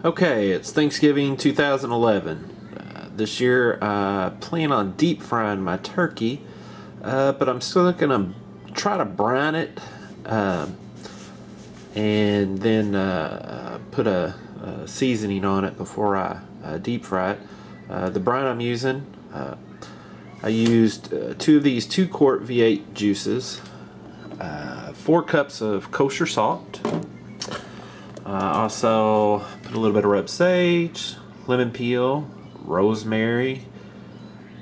Okay, it's Thanksgiving 2011. This year, I plan on deep frying my turkey, but I'm still going to try to brine it and then put a seasoning on it before I deep fry it. The brine I'm using, I used two of these 2-quart V8 juices, 4 cups of kosher salt. Also put a little bit of rub sage, lemon peel, rosemary,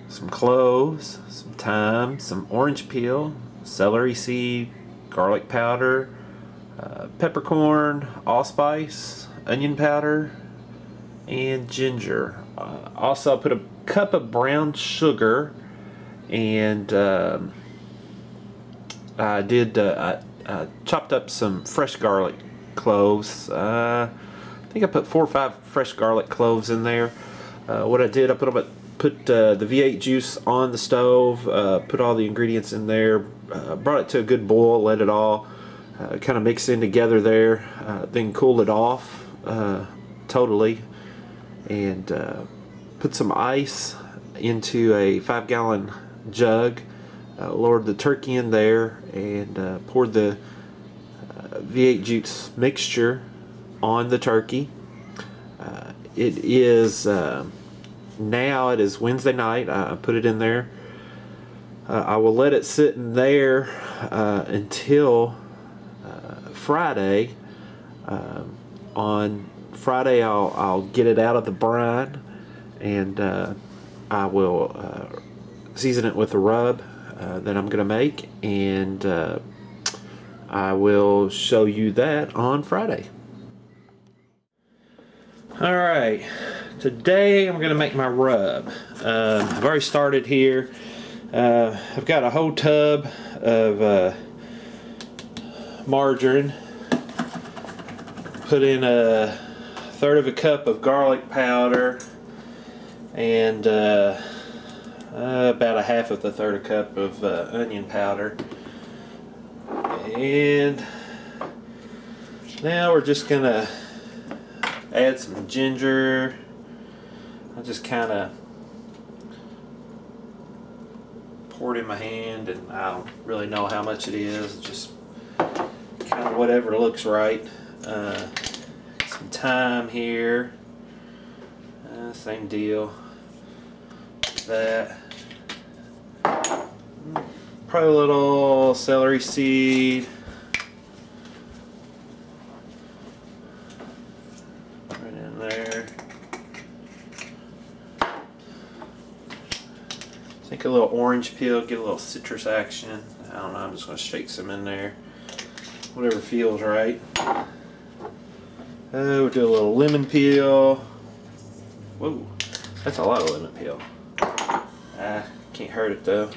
some cloves, some thyme, some orange peel, celery seed, garlic powder, peppercorn, allspice, onion powder, and ginger. Also put a cup of brown sugar, and I chopped up some fresh garlic cloves. I think I put 4 or 5 fresh garlic cloves in there. What I did, I put the V8 juice on the stove, put all the ingredients in there, brought it to a good boil, let it all kind of mix in together there, then cooled it off totally, and put some ice into a 5-gallon jug, lowered the turkey in there, and poured the V8 juice mixture on the turkey. It is now it is Wednesday night. I put it in there. I will let it sit in there until Friday. On Friday I'll get it out of the brine, and I will season it with the rub that I'm gonna make, and I will show you that on Friday. Alright, today I'm gonna make my rub. I've already started here. I've got a whole tub of margarine. Put in a 1/3 of a cup of garlic powder, and about a 1/2 of a 1/3 cup of onion powder. And now we're just gonna add some ginger. I just kind of pour it in my hand, and I don't really know how much it is, just kind of whatever looks right. Some thyme here, same deal. That, probably a little celery seed. Right in there. I think a little orange peel, get a little citrus action. I don't know, I'm just going to shake some in there. Whatever feels right. We'll do a little lemon peel. Whoa, that's a lot of lemon peel. Can't hurt it though.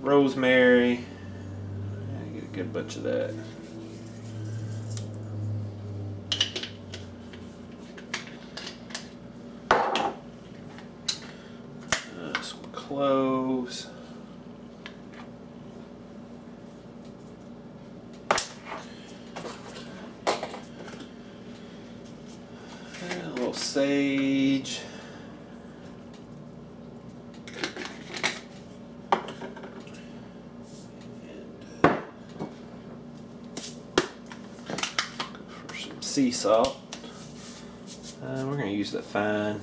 Rosemary. Get a good bunch of that. Some cloves. And a little sage. Sea salt. We're going to use the fine.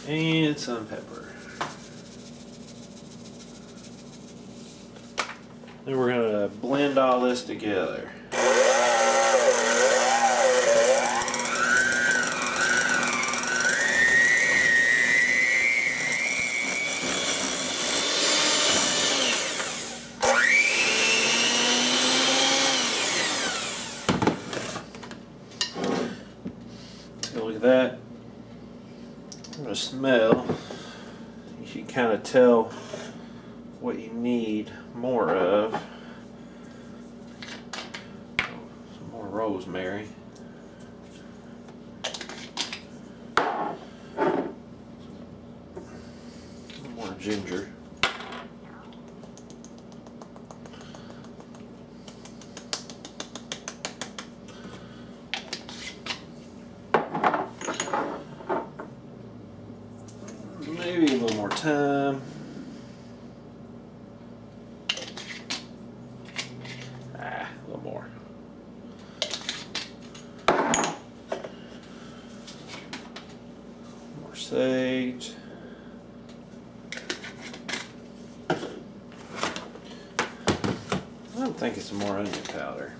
And some pepper. Then we're going to blend all this together. Look at that. I'm going to smell. You can kind of tell what you need more of. Some more rosemary. ginger. Maybe a little more thyme. A little more. More sage. I don't think it's more onion powder.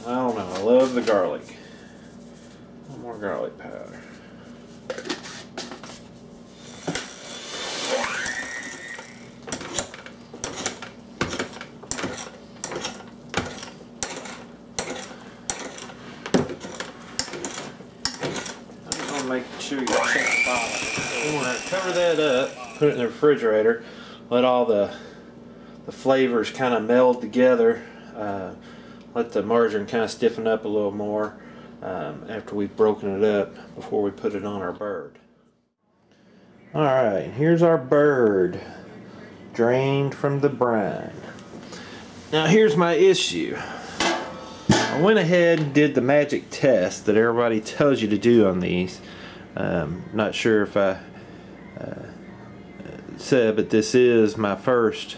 I don't know, I love the garlic. A little more garlic powder. I'm gonna make sure you check the bottom. We want to cover that up, put it in the refrigerator, let all the flavors kind of meld together. Let the margarine kind of stiffen up a little more after we've broken it up before we put it on our bird. Alright, here's our bird drained from the brine. Now here's my issue. I went ahead and did the magic test that everybody tells you to do on these. Not sure if I said, but this is my first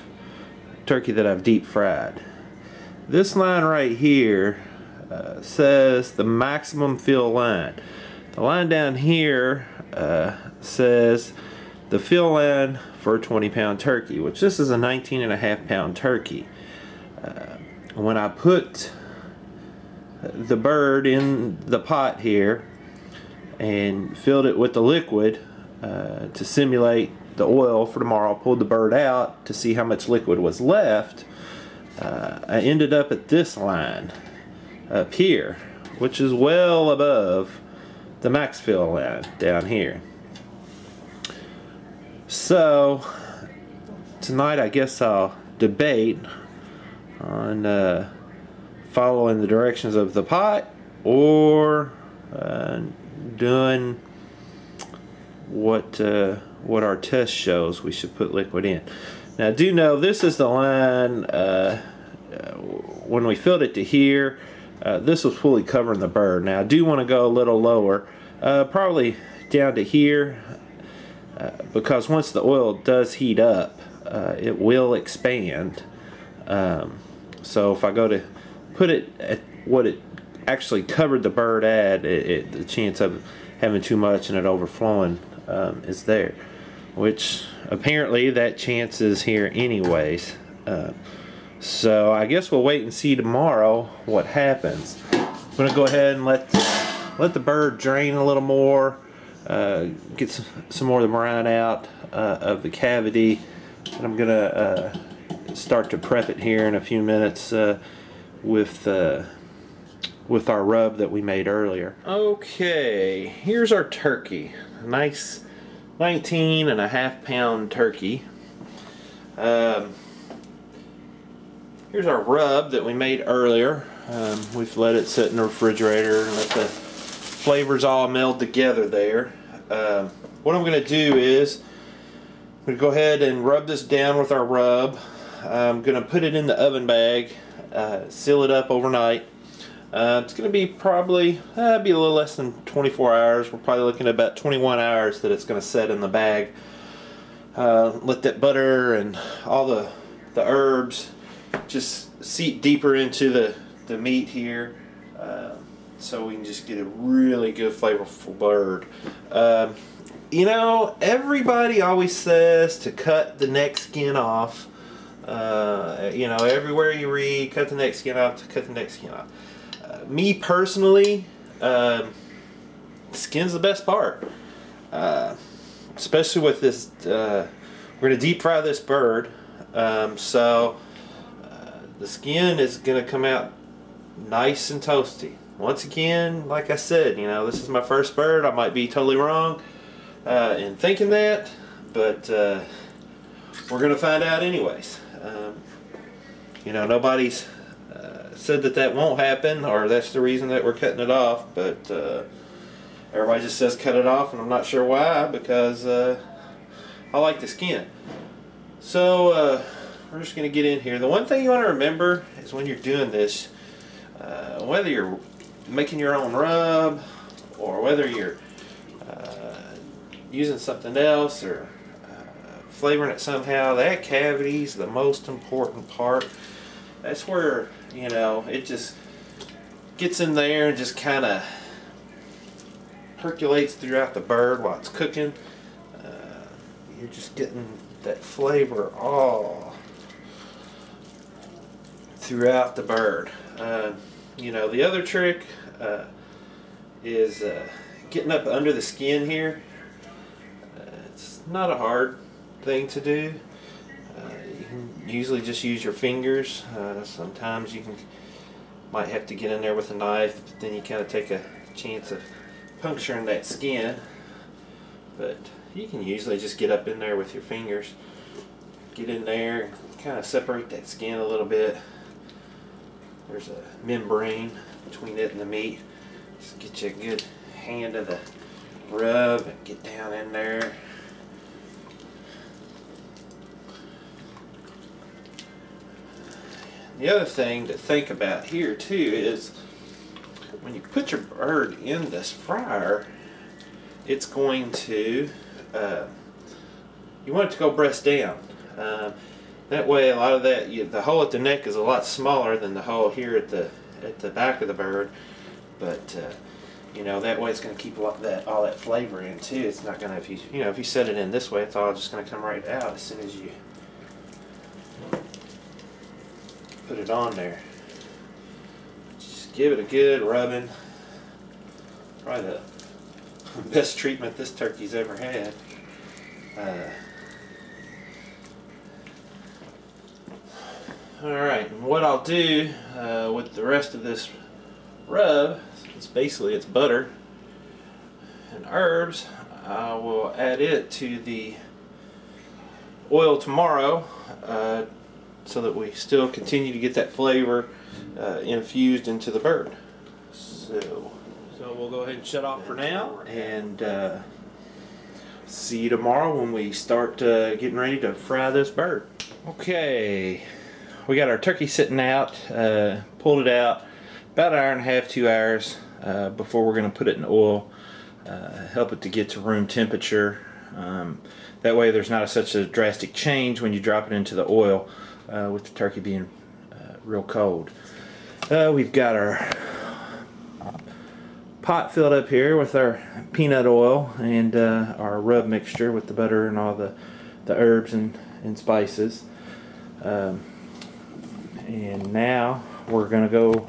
turkey that I've deep fried. This line right here says the maximum fill line. The line down here says the fill line for a 20-pound turkey, which this is a 19.5-pound turkey. When I put the bird in the pot here and filled it with the liquid to simulate the oil for tomorrow, I pulled the bird out to see how much liquid was left. I ended up at this line up here, which is well above the max fill line down here. So tonight I guess I'll debate on following the directions of the pot or doing what our test shows we should put liquid in. Now I do know this is the line when we filled it to here, this was fully covering the bird. Now I do want to go a little lower, probably down to here, because once the oil does heat up, it will expand. So if I go to put it at what it actually covered the bird at, the chance of having too much and it overflowing is there, which apparently that chance is here anyways. So I guess we'll wait and see tomorrow what happens. I'm gonna go ahead and let the bird drain a little more, get some more of the brine out of the cavity, and I'm gonna start to prep it here in a few minutes with our rub that we made earlier. Okay, here's our turkey. A nice 19.5-pound turkey. Here's our rub that we made earlier. We've let it sit in the refrigerator and let the flavors all meld together there. What I'm going to do is I'm going to go ahead and rub this down with our rub. I'm going to put it in the oven bag, seal it up overnight. It's going to be probably be a little less than 24 hours. We're probably looking at about 21 hours that it's going to set in the bag. Let that butter and all the herbs just seep deeper into the meat here, so we can just get a really good flavorful bird. You know, everybody always says to cut the neck skin off. You know, everywhere you read, cut the neck skin off, cut the neck skin off. Me personally, skin's the best part, especially with this. We're going to deep fry this bird, so the skin is going to come out nice and toasty. Once again, like I said, you know, this is my first bird. I might be totally wrong in thinking that, but we're going to find out anyways. You know, nobody's said that won't happen, or that's the reason that we're cutting it off, but everybody just says cut it off, and I'm not sure why, because I like the skin. So we're just going to get in here. The one thing you want to remember is when you're doing this, whether you're making your own rub or whether you're using something else or flavoring it somehow, that cavity is the most important part. That's where, you know, it just gets in there and just kind of percolates throughout the bird while it's cooking. You're just getting that flavor all throughout the bird. You know, the other trick is getting up under the skin here. It's not a hard thing to do. You can usually just use your fingers. Sometimes you might have to get in there with a knife, but then you kind of take a chance of puncturing that skin. But you can usually just get up in there with your fingers, get in there and kind of separate that skin a little bit. There's a membrane between it and the meat. Just get you a good hand of the rub and get down in there. The other thing to think about here too is when you put your bird in this fryer, it's going to, you want it to go breast down. That way a lot of that, the hole at the neck is a lot smaller than the hole here at the back of the bird, but you know, that way it's going to keep all that flavor in too. It's not going to, if you set it in this way, it's all just going to come right out as soon as you put it on there. Just give it a good rubbing. Probably the best treatment this turkey's ever had. Alright, and what I'll do with the rest of this rub, it's butter and herbs, I will add it to the oil tomorrow so that we still continue to get that flavor infused into the bird. So we'll go ahead and shut off for now, and see you tomorrow when we start getting ready to fry this bird. Okay, we got our turkey sitting out, pulled it out about an hour and a half, 2 hours before we're going to put it in oil, help it to get to room temperature. That way there's not such a drastic change when you drop it into the oil with the turkey being real cold. We've got our pot filled up here with our peanut oil and our rub mixture with the butter and all the herbs and spices. And now we're going to go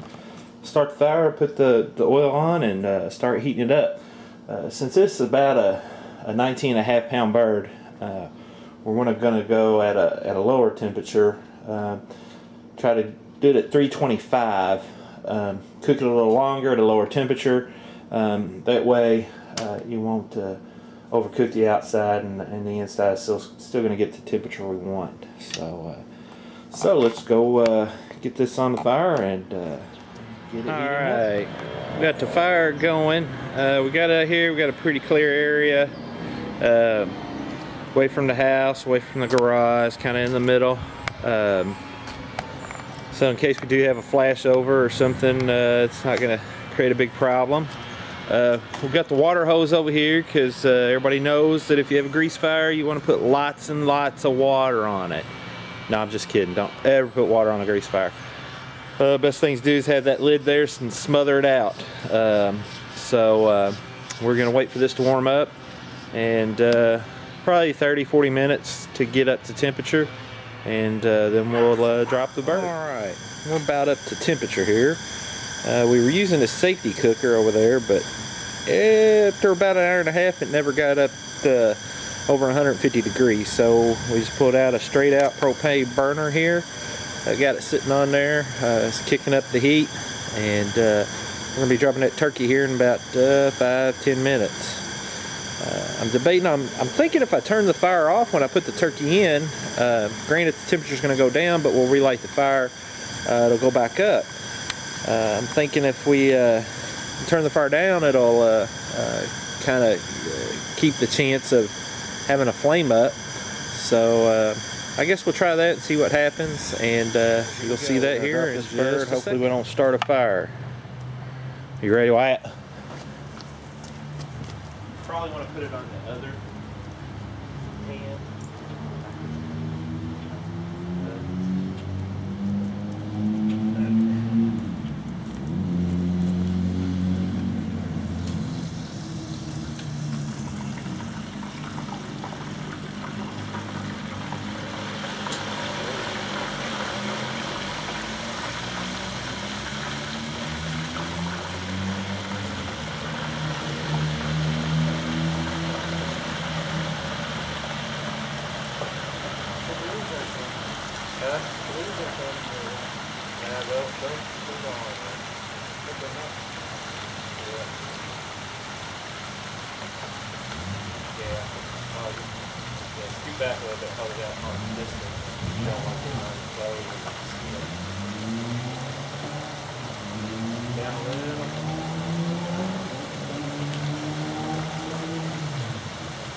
start the fire, put the oil on, and start heating it up. Since this is about a 19.5 pound bird, we're going to go at a lower temperature. Try to do it at 325. Cook it a little longer at a lower temperature. That way you won't overcook the outside, and the inside is still going to get the temperature we want. So let's go get this on the fire and get it. All right, we got the fire going. We got out here. We got a pretty clear area, away from the house, away from the garage, kind of in the middle. So in case we do have a flashover or something, it's not going to create a big problem. We've got the water hose over here because everybody knows that if you have a grease fire, you want to put lots and lots of water on it. No, I'm just kidding. Don't ever put water on a grease fire. Best thing to do is have that lid there and smother it out. We're going to wait for this to warm up, and probably 30-40 minutes to get up to temperature, and then we'll drop the bird. Alright, we're about up to temperature here. We were using a safety cooker over there, but after about an hour and a half it never got up to over 150 degrees, so we just pulled out a straight out propane burner here. I got it sitting on there. It's kicking up the heat, and we're going to be dropping that turkey here in about 5-10 minutes. I'm debating, I'm thinking if I turn the fire off when I put the turkey in, granted the temperature's going to go down, but we'll relight the fire, it'll go back up. I'm thinking if we turn the fire down, it'll kind of keep the chance of having a flame up. So I guess we'll try that and see what happens, and you'll see that here in just a second. Hopefully we don't start a fire. You ready, Wyatt? Probably want to put it on the other hand. Scoot back a little bit, hold it out on this one. You don't want it on close. Down a little.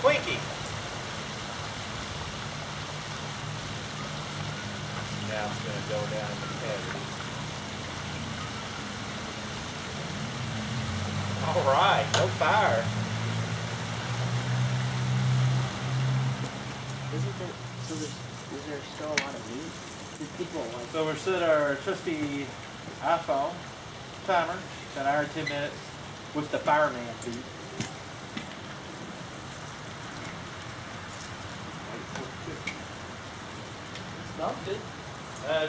Twinkie! Now it's going to go down in the cavity. Alright, no fire. Is there still a lot of meat? People like. So we're set our trusty iPhone timer, an hour and 10 minutes with the fireman beat. Smells good.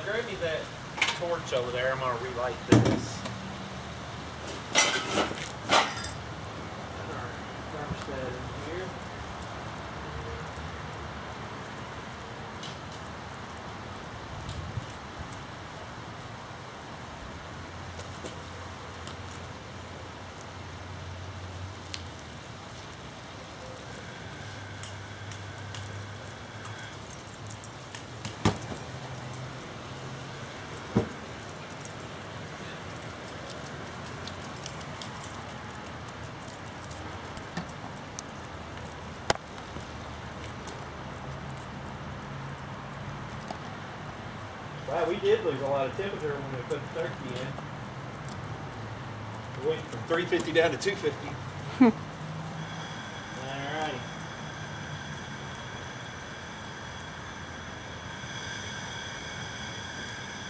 Grab me that torch over there. I'm gonna relight this. Thermostat in here. Wow, we did lose a lot of temperature when we put the turkey in. We went from 350 down to 250. Alrighty.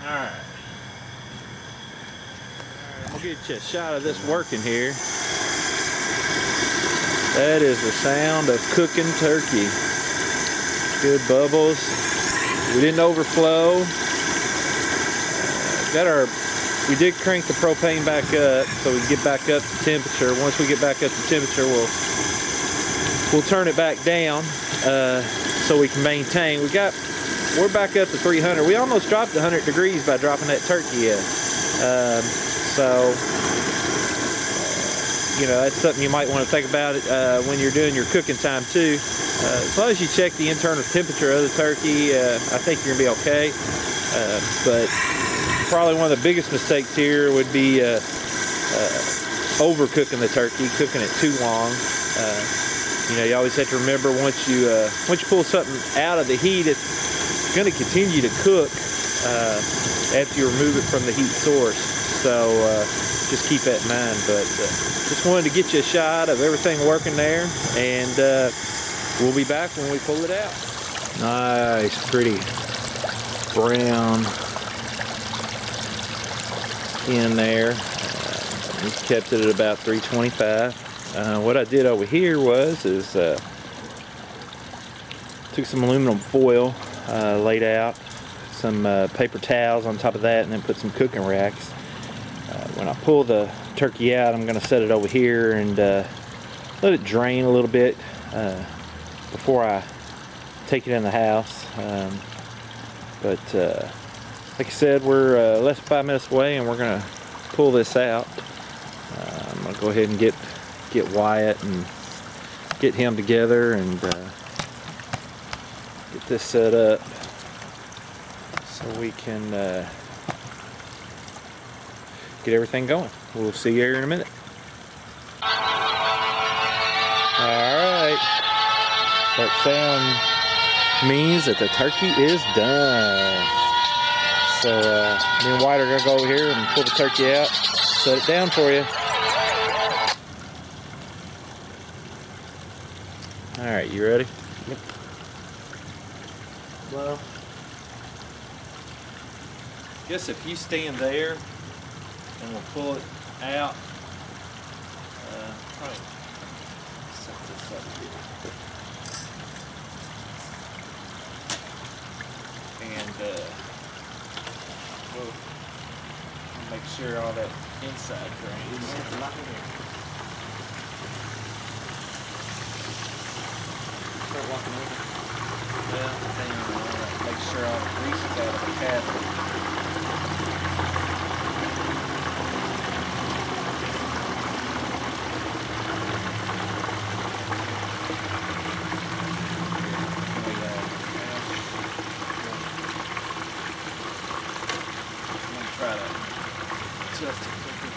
Alright. We'll get you a shot of this working here. That is the sound of cooking turkey. Good bubbles. We didn't overflow. We did crank the propane back up so we can get back up to temperature. Once we get back up to temperature, we'll turn it back down so we can maintain. We're back up to 300. We almost dropped 100 degrees by dropping that turkey in. So you know, that's something you might want to think about when you're doing your cooking time too. As long as you check the internal temperature of the turkey, I think you're gonna be okay. But probably one of the biggest mistakes here would be overcooking the turkey, cooking it too long. You know, you always have to remember once you pull something out of the heat, it's going to continue to cook after you remove it from the heat source. So just keep that in mind. But just wanted to get you a shot of everything working there, and we'll be back when we pull it out. Nice, pretty brown in there. Just kept it at about 325. What I did over here is took some aluminum foil, laid out some paper towels on top of that, and then put some cooking racks. When I pull the turkey out, I'm going to set it over here and let it drain a little bit before I take it in the house. But like I said, we're less than 5 minutes away, and we're going to pull this out. I'm going to go ahead and get Wyatt and get him together and get this set up so we can get everything going. We'll see you here in a minute. Alright. That sound means that the turkey is done. So me and White are gonna go over here and pull the turkey out, set it down for you. Alright, you ready? Yep. Well, guess if you stand there and we'll pull it out. Probably set this up here. And we'll make sure all that inside drains. start walking over. Well, then make sure all the grease is out of the cabinet. Try to adjust it quicker.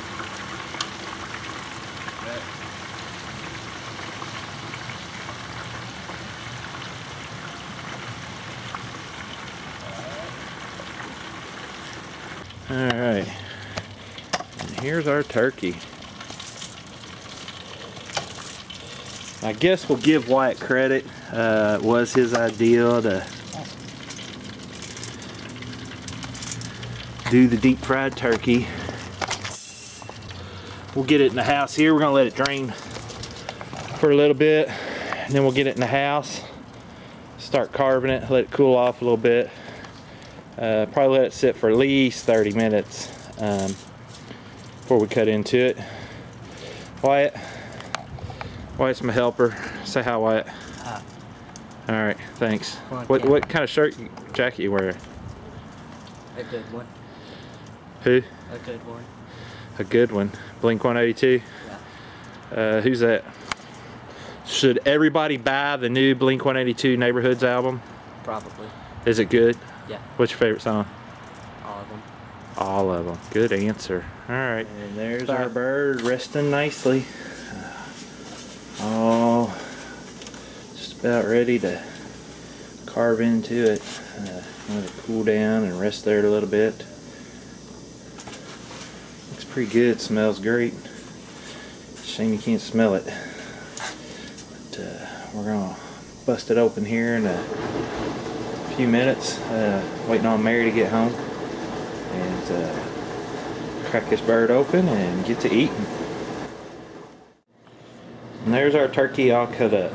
Alright, and here's our turkey. I guess we'll give Wyatt credit. It was his idea to do the deep fried turkey. We'll get it in the house here. We're gonna let it drain for a little bit, and then we'll get it in the house, start carving it, let it cool off a little bit. Probably let it sit for at least 30 minutes before we cut into it. Wyatt's my helper. Say hi, Wyatt. Hi. All right, thanks. What kind of shirt, jacket you wearing? A good one. Who? A good one. A good one. Blink 182. Yeah. Who's that? Should everybody buy the new Blink 182 Neighborhoods album? Probably. Is it good? Yeah. What's your favorite song? All of them. All of them. Good answer. All right. And there's our bird resting nicely. Oh, just about ready to carve into it. Let it cool down and rest there a little bit. Looks pretty good. Smells great. Shame you can't smell it. But we're gonna bust it open here in a few minutes, waiting on Mary to get home, and crack this bird open and get to eating. And there's our turkey all cut up.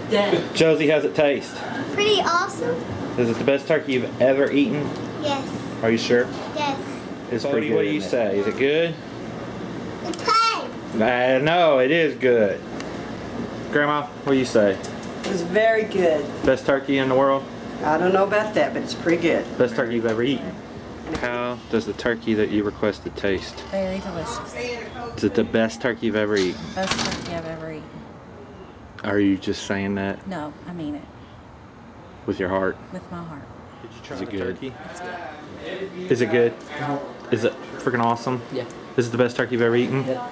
Dad. Josie, how's it taste? Pretty awesome. Is it the best turkey you've ever eaten? Yes. Are you sure? Yes. It's pretty good. What do you say? Is it good? It's fine. No, it is good. Grandma, what do you say? It was very good. Best turkey in the world? I don't know about that, but it's pretty good. Best turkey you've ever eaten? How does the turkey that you requested taste? Very delicious. Is it the best turkey you've ever eaten? Best turkey I've ever eaten. Are you just saying that No, I mean it. with your heart? With my heart. Did you try Is it good? Turkey? It's good. Is it good? Is it freaking awesome? Yeah. Is it the best turkey you've ever eaten? Yeah.